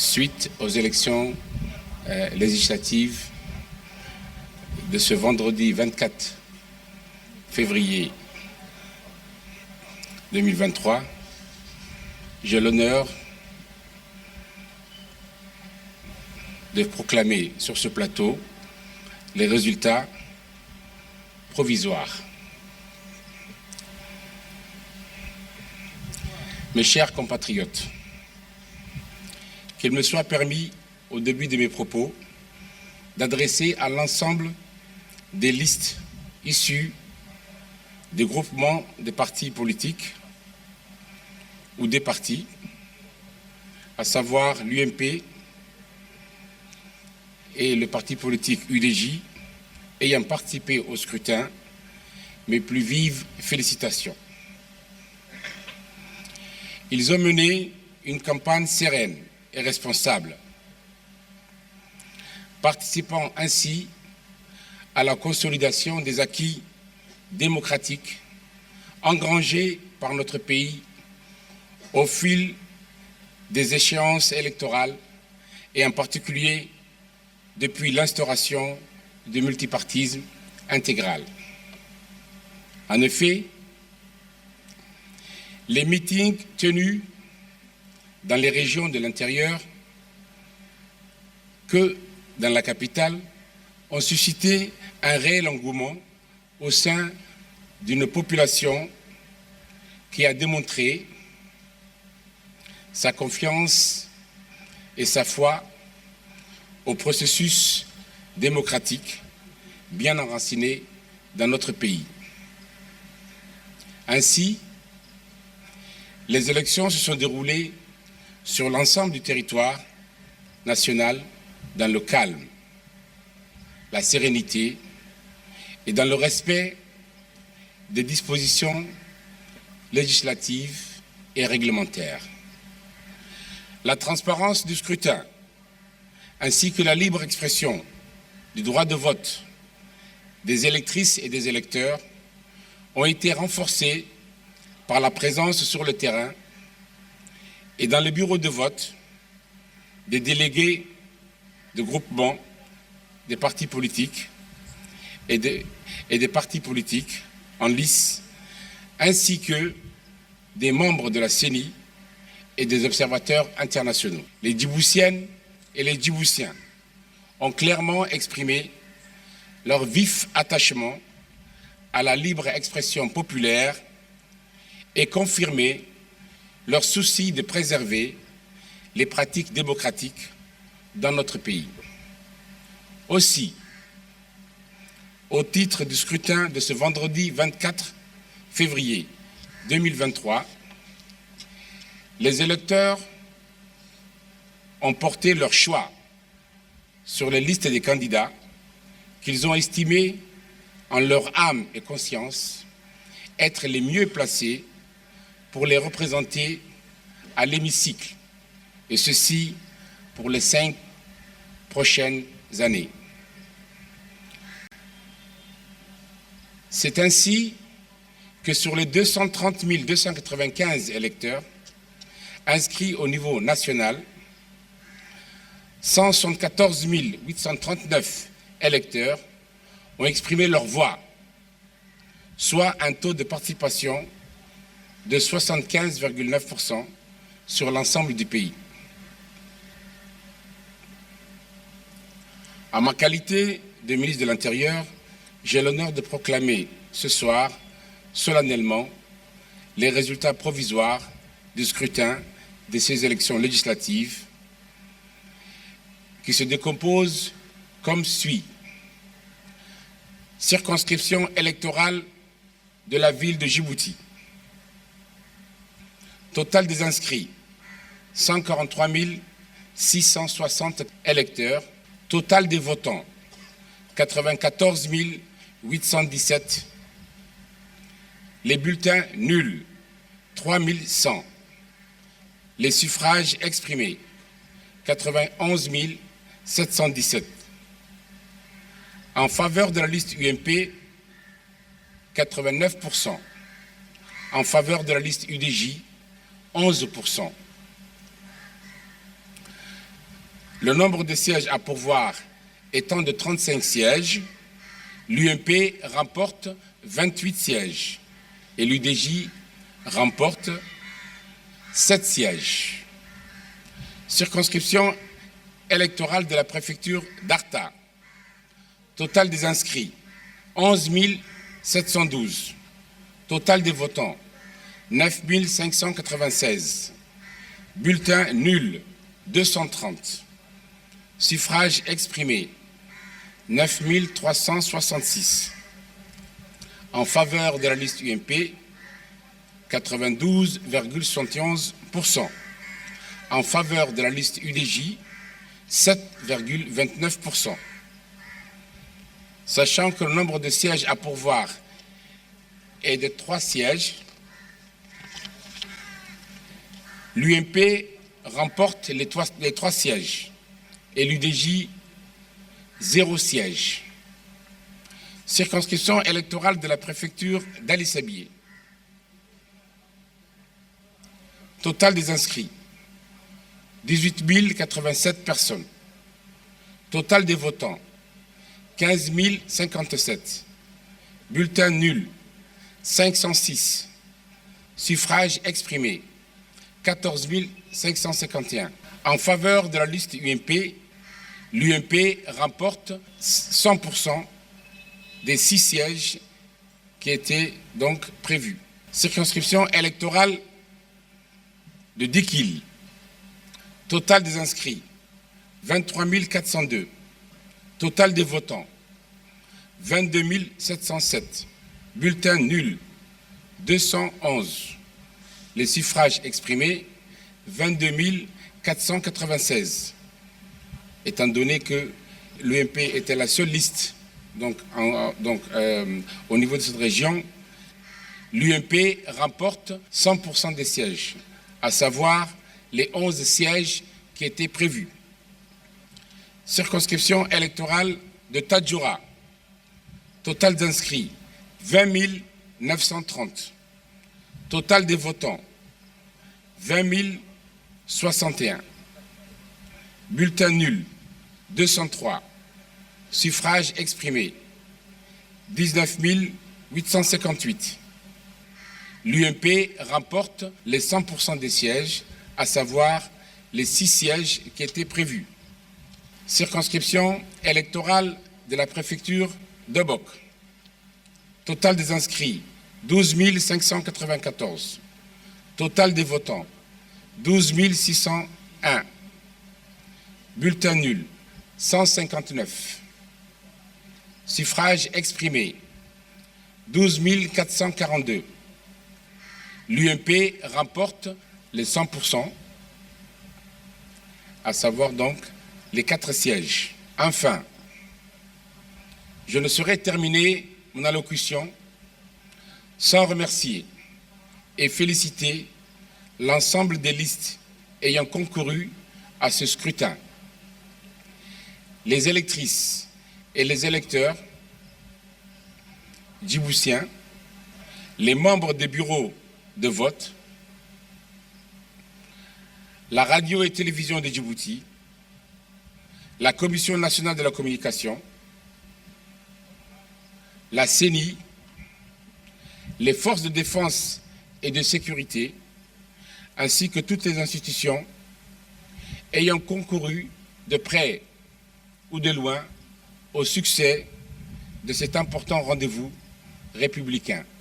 suite aux élections législatives de ce vendredi 24 février 2023, j'ai l'honneur de proclamer sur ce plateau les résultats provisoires. Mes chers compatriotes, qu'il me soit permis, au début de mes propos, d'adresser à l'ensemble des listes issues des groupements des partis politiques ou des partis, à savoir l'UMP et le parti politique UDJ, ayant participé au scrutin, mes plus vives félicitations. Ils ont mené une campagne sereine et responsable, participant ainsi à la consolidation des acquis démocratiques engrangés par notre pays au fil des échéances électorales et en particulier depuis l'instauration du multipartisme intégral. En effet, les meetings tenus dans les régions de l'intérieur que dans la capitale ont suscité un réel engouement au sein d'une population qui a démontré sa confiance et sa foi au processus démocratique bien enraciné dans notre pays. Ainsi, les élections se sont déroulées sur l'ensemble du territoire national dans le calme, la sérénité et dans le respect des dispositions législatives et réglementaires. La transparence du scrutin ainsi que la libre expression du droit de vote des électrices et des électeurs ont été renforcées par la présence sur le terrain et dans les bureaux de vote des délégués de groupements des partis politiques et des partis politiques en lice, ainsi que des membres de la CENI et des observateurs internationaux. Les Djiboutiennes et les Djiboutiens ont clairement exprimé leur vif attachement à la libre expression populaire et confirmé leur souci de préserver les pratiques démocratiques dans notre pays. Aussi, au titre du scrutin de ce vendredi 24 février 2023, les électeurs ont porté leur choix sur les listes des candidats qu'ils ont estimés en leur âme et conscience être les mieux placés pour les représenter à l'hémicycle, et ceci pour les 5 prochaines années. C'est ainsi que sur les 230 295 électeurs inscrits au niveau national, 174 839 électeurs ont exprimé leur voix, soit un taux de participation de 75,9% sur l'ensemble du pays. En ma qualité de ministre de l'Intérieur, j'ai l'honneur de proclamer ce soir, solennellement, les résultats provisoires du scrutin de ces élections législatives qui se décomposent comme suit. Circonscription électorale de la ville de Djibouti. Total des inscrits, 143 660 électeurs. Total des votants, 94 817. Les bulletins nuls, 3 100. Les suffrages exprimés, 91 717. En faveur de la liste UMP, 89%. En faveur de la liste UDJ, 11%. Le nombre de sièges à pourvoir étant de 35 sièges, l'UMP remporte 28 sièges et l'UDJ remporte 7 sièges. Circonscription électorale de la préfecture d'Arta. Total des inscrits, 11 712. Total des votants, 9 596. Bulletins nuls, 230. Suffrages exprimés, 9 366. En faveur de la liste UMP, 92,71%. En faveur de la liste UDJ, 7,29%. Sachant que le nombre de sièges à pourvoir est de 3 sièges, l'UMP remporte les 3 sièges et l'UDJ 0 siège. Circonscription électorale de la préfecture d'Ali-Sabié. Total des inscrits, 18 087 personnes. Total des votants, 15 057. Bulletins nuls, 506. Suffrages exprimés, 14 551. En faveur de la liste UMP, l'UMP remporte 100% des 6 sièges qui étaient donc prévus. Circonscription électorale de Dikil. Total des inscrits, 23 402. Total des votants, 22 707. Bulletins nuls, 211. Les suffrages exprimés, 22 496. Étant donné que l'UMP était la seule liste au niveau de cette région, l'UMP remporte 100% des sièges, à savoir les 11 sièges qui étaient prévus. Circonscription électorale de Tadjoura. Total d'inscrits, 20 930. Total des votants, 20 061. Bulletins nuls, 203. Suffrages exprimés, 19 858. L'UMP remporte les 100% des sièges, à savoir les 6 sièges qui étaient prévus. Circonscription électorale de la préfecture d'Obok. Total des inscrits, 12 594. Total des votants, 12 601. Bulletins nuls, 159. Suffrages exprimés, 12 442. L'UMP remporte les 100%, à savoir donc les 4 sièges. Enfin, je ne saurais terminer mon allocution sans remercier et féliciter l'ensemble des listes ayant concouru à ce scrutin. Les électrices et les électeurs djiboutiens, les membres des bureaux de vote, la radio et télévision de Djibouti, la Commission nationale de la communication, la CENI, les forces de défense et de sécurité, ainsi que toutes les institutions ayant concouru de près ou de loin au succès de cet important rendez-vous républicain.